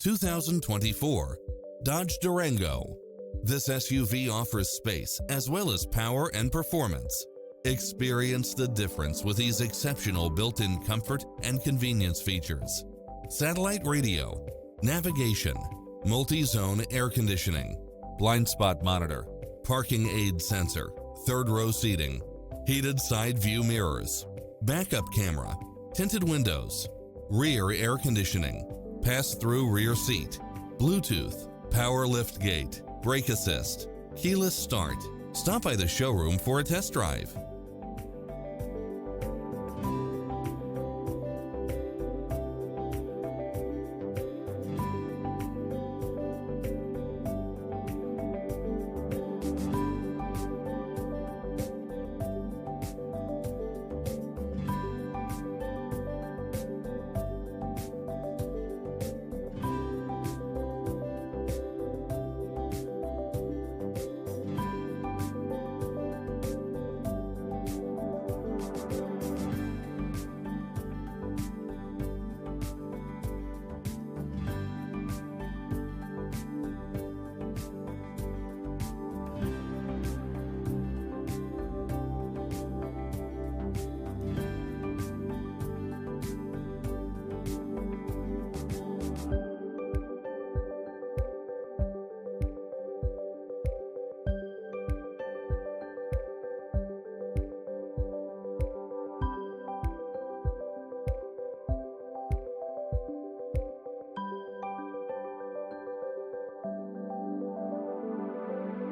2024 Dodge Durango. This SUV offers space as well as power and performance. Experience the difference with these exceptional built-in comfort and convenience features. Satellite radio, navigation, multi-zone air conditioning, blind spot monitor, parking aid sensor, third row seating, heated side view mirrors, backup camera, tinted windows, rear air conditioning, pass-through rear seat, Bluetooth, power liftgate, brake assist, keyless start. Stop by the showroom for a test drive.